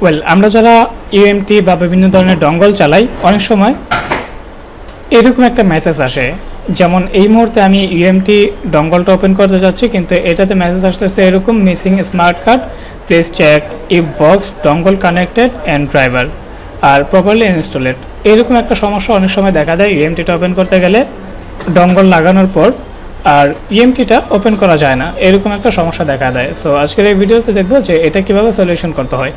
Well, আমরা যারা UMT বা বিভিন্ন ধরনের ডঙ্গল চালাই, অনেক সময় এরকম একটা মেসেজ আসে, যেমন এই মুহূর্তে আমি ইউএমটি ডঙ্গলটা ওপেন করতে যাচ্ছি, কিন্তু এটাতে মেসেজ আসতেছে এরকম, missing smart card, please check if box dongle connected and driver are properly installed. এরকম একটা সমস্যা অনেক সময় দেখা দেয় ইউএমটিটা ওপেন করতে গেলে, ডঙ্গল লাগানোর পর আর ইউএমটিটা ওপেন করা যায় না, এরকম একটা সমস্যা দেখা দেয়। সো আজকের এই ভিডিওতে দেখবো যে এটা কীভাবে সলিউশন করতে হয়।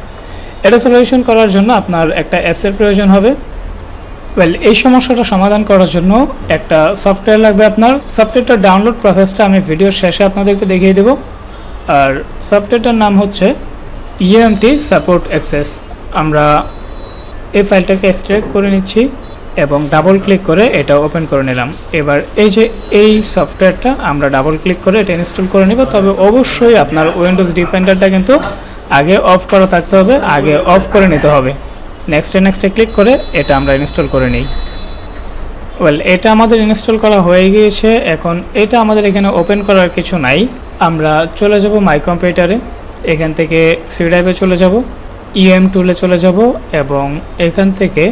এটা সলিউশন করার জন্য আপনার একটা অ্যাপসের প্রয়োজন হবে। ওয়েল, এই সমস্যাটা সমাধান করার জন্য একটা সফটওয়্যার লাগবে আপনার। সফটওয়্যারটার ডাউনলোড প্রসেসটা আমি ভিডিওর শেষে আপনাদেরকে দেখিয়ে দেবো। আর সফটওয়্যারটার নাম হচ্ছে ইউএমটি সাপোর্ট অ্যাক্সেস। আমরা এই ফাইলটাকে এক্সট্রাক্ট করে নিচ্ছি এবং ডাবল ক্লিক করে এটা ওপেন করে নিলাম। এবার এই সফটওয়্যারটা আমরা ডাবল ক্লিক করে এটা ইনস্টল করে নিব। তবে অবশ্যই আপনার উইন্ডোজ ডিফেন্ডারটা কিন্তু আগে অফ করা থাকতে হবে, আগে অফ করে নিতে হবে। নেক্সটে ক্লিক করে এটা আমরা ইনস্টল করে নিই। ওয়েল, এটা আমাদের ইনস্টল করা হয়ে গিয়েছে। এখন এটা আমাদের এখানে ওপেন করার কিছু নাই। আমরা চলে যাব মাই কম্পিউটারে, এখান থেকে সি ড্রাইভে চলে যাব, ইউএম টুলে চলে যাব এবং এখান থেকে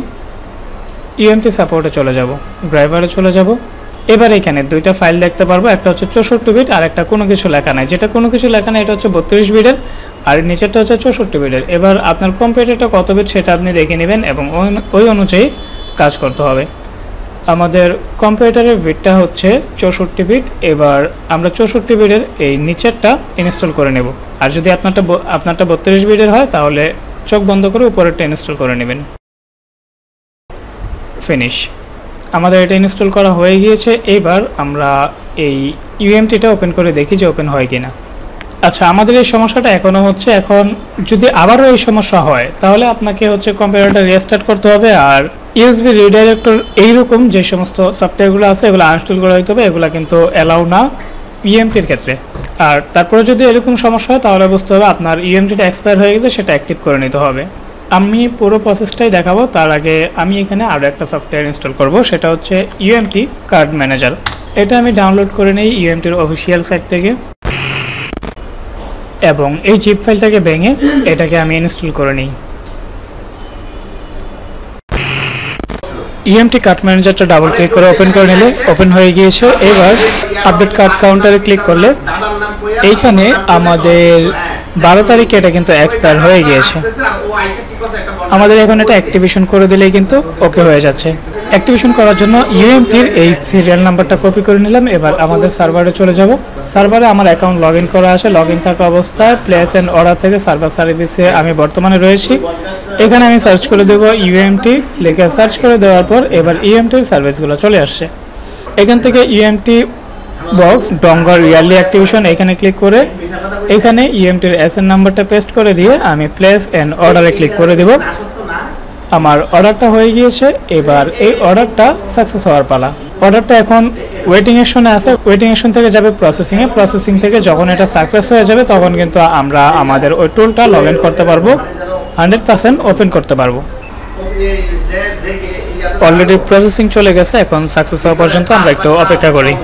ইউএমটি সাপোর্টে চলে যাব, ড্রাইভারে চলে যাব। এবার এখানে দুইটা ফাইল দেখতে পারবো, একটা হচ্ছে 64 বিট আর একটা কোনো কিছু লেখা নাই। যেটা কোনো কিছু লেখা নাই এটা হচ্ছে 32 বিটের আর নিচেরটা হচ্ছে 64 বিটের। এবার আপনার কম্পিউটারটা কত বিট সেটা আপনি দেখে নেবেন এবং ওই অনুযায়ী কাজ করতে হবে। আমাদের কম্পিউটারের বিটটা হচ্ছে 64 বিট। এবার আমরা 64 বিটের এই নিচেরটা ইনস্টল করে নেব। আর যদি আপনারটা 32 বিটের হয় তাহলে চোখ বন্ধ করে উপরেরটা ইনস্টল করে নেবেন। ফিনিশ। আমাদের এটা ইনস্টল করা হয়ে গিয়েছে। এবার আমরা এই ইউএমটিটা ওপেন করে দেখি যে ওপেন হয় কিনা। আচ্ছা, আমাদের এই সমস্যাটা এখনও হচ্ছে। এখন যদি আবারও এই সমস্যা হয় তাহলে আপনাকে হচ্ছে কম্পিউটারটা রিস্টার্ট করতে হবে। আর ইউএসবি রিডাইরেক্টর এইরকম যে সমস্ত সফটওয়্যারগুলো আছে এগুলো আনইনস্টল করে দিতে হবে, এগুলো কিন্তু অ্যালাউ না ইউএমটির ক্ষেত্রে। আর তারপরে যদি এরকম সমস্যা হয় তাহলে বুঝতে হবে আপনার ইউএমটিটা এক্সপায়ার হয়ে গেছে, সেটা অ্যাক্টিভ করে নিতে হবে। আমি পুরো প্রসেসটাই দেখাবো। তার আগে আমি এখানে আরও একটা সফটওয়্যার ইনস্টল করব, সেটা হচ্ছে ইউএমটি কার্ড ম্যানেজার। এটা আমি ডাউনলোড করে নিই ইউএমটির অফিসিয়াল সাইট থেকে এবং এই জিপ ফাইলটাকে ভেঙে এটাকে আমি ইনস্টল করে নিই। ইউএমটি কার্ড ম্যানেজারটা ডাবল ক্লিক করে ওপেন করে নিলে ওপেন হয়ে গিয়েছে। এবার আপডেট কার্ড কাউন্টারে ক্লিক করলে এইখানে আমাদের 12 তারিখে এটা কিন্তু এক্সপায়ার হয়ে গিয়েছে। আমাদের এখন এটা অ্যাক্টিভেশন করে দিলেই কিন্তু ওকে হয়ে যাচ্ছে। অ্যাক্টিভেশন করার জন্য ইউএমটির এই সিরিয়াল নাম্বারটা কপি করে নিলাম। এবার আমাদের সার্ভারে চলে যাব। সার্ভারে আমার অ্যাকাউন্ট লগ ইন করা আছে। লগ ইন থাকা অবস্থায় প্লেস অ্যান্ড অর্ডার থেকে সার্ভার সার্ভিসে আমি বর্তমানে রয়েছি। এখানে আমি সার্চ করে দেবো ইউএমটি, লিখে সার্চ করে দেওয়ার পর এবার ইউএমটির সার্ভিসগুলো চলে আসছে। এখান থেকে UMT box dongle yearly activation এখানে ক্লিক করে এখানে ইউএমটির এসএন নাম্বারটা পেস্ট করে দিয়ে আমি প্লেস অ্যান্ড অর্ডারে ক্লিক করে দেব। আমার অর্ডারটা হয়ে গিয়েছে। এবার এই অর্ডারটা সাকসেস হওয়ার পালা। অর্ডারটা এখন ওয়েটিং অ্যাকশনে আছে। ওয়েটিং অ্যাকশন থেকে যাবে প্রসেসিংয়ে। প্রসেসিং থেকে যখন এটা সাকসেস হয়ে যাবে তখন কিন্তু আমরা আমাদের ওই টুলটা লগ ইন করতে পারবো, 100% ওপেন করতে পারবো। অলরেডি প্রসেসিং চলে গেছে। এখন সাকসেস হওয়া পর্যন্ত আমরা একটু অপেক্ষা করি।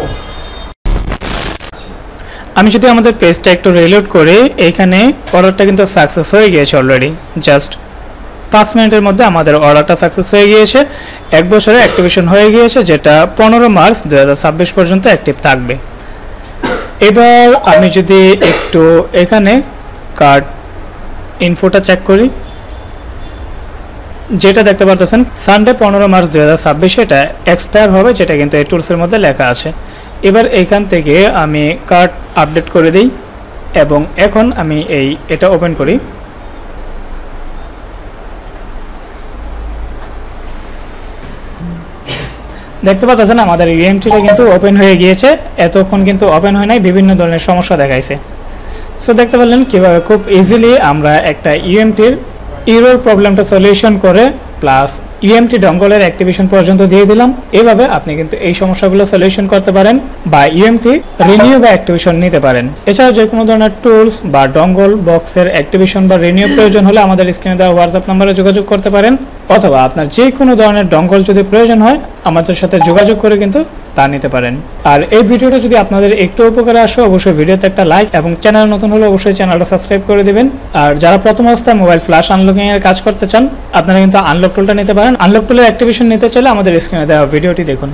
আমি যদি আমাদের পেজটা একটু রিলোড করি, এইখানে অর্ডারটা কিন্তু সাকসেস হয়ে গিয়েছে অলরেডি। জাস্ট 5 মিনিটের মধ্যে আমাদের অর্ডারটা সাকসেস হয়ে গিয়েছে। 1 বছরের অ্যাক্টিভেশন হয়ে গিয়েছে, যেটা 15 মার্চ 2026 পর্যন্ত অ্যাক্টিভ থাকবে। এবার আমি যদি একটু এখানে কার্ড ইনফোটা চেক করি, যেটা দেখতে পারতেছেন সানডে 15 মার্চ 2026 এটা এক্সপায়ার হবে, যেটা কিন্তু এই টুলসের মধ্যে লেখা আছে। এবার এখান থেকে আমি কার্ড আপডেট করে দিই এবং এখন আমি এটা ওপেন করি। দেখতে পাচ্ছেন আমাদের ইউএমটিটা কিন্তু ওপেন হয়ে গিয়েছে। এতক্ষণ কিন্তু ওপেন হয় নাই, বিভিন্ন ধরনের সমস্যা দেখাইছে। সো দেখতে পারলেন কীভাবে খুব ইজিলি আমরা একটা ইউএমটির এরর প্রবলেমটা সলিউশন করে প্লাস ইউএমটি ডঙ্গলের অ্যাক্টিভেশন পর্যন্ত দিয়ে দিলাম। এভাবে আপনি কিন্তু এই সমস্যাগুলো সলিউশন করতে পারেন বা ইউএমটি রিনিউ বা অ্যাক্টিভেশন নিতে পারেন। এছাড়াও যে কোনো ধরনের টুলস বা ডঙ্গল বক্সের অ্যাক্টিভেশন বা রিনিউ প্রয়োজন হলে আমাদের স্ক্রিনে দেওয়া হোয়াটসঅ্যাপ নাম্বারে যোগাযোগ করতে পারেন, অথবা আপনার যে কোনো ধরনের ডঙ্গল যদি প্রয়োজন হয় আমাদের সাথে যোগাযোগ করে কিন্তু তা নিতে পারেন। আর এই ভিডিওটা যদি আপনাদের একটু উপকারে আসে অবশ্যই ভিডিওতে একটা লাইক এবং চ্যানেল নতুন হলে অবশ্যই চ্যানেলটা সাবস্ক্রাইব করে দিবেন। আর যারা প্রথম অবস্থায় মোবাইল ফ্ল্যাশ আনলকিং এর কাজ করতে চান আপনারা কিন্তু আনলক টুলটা নিতে পারেন। আনলক টুলের অ্যাক্টিভেশন নিতে চাইলে আমাদের স্ক্রিনে দেওয়া ভিডিওটি দেখুন।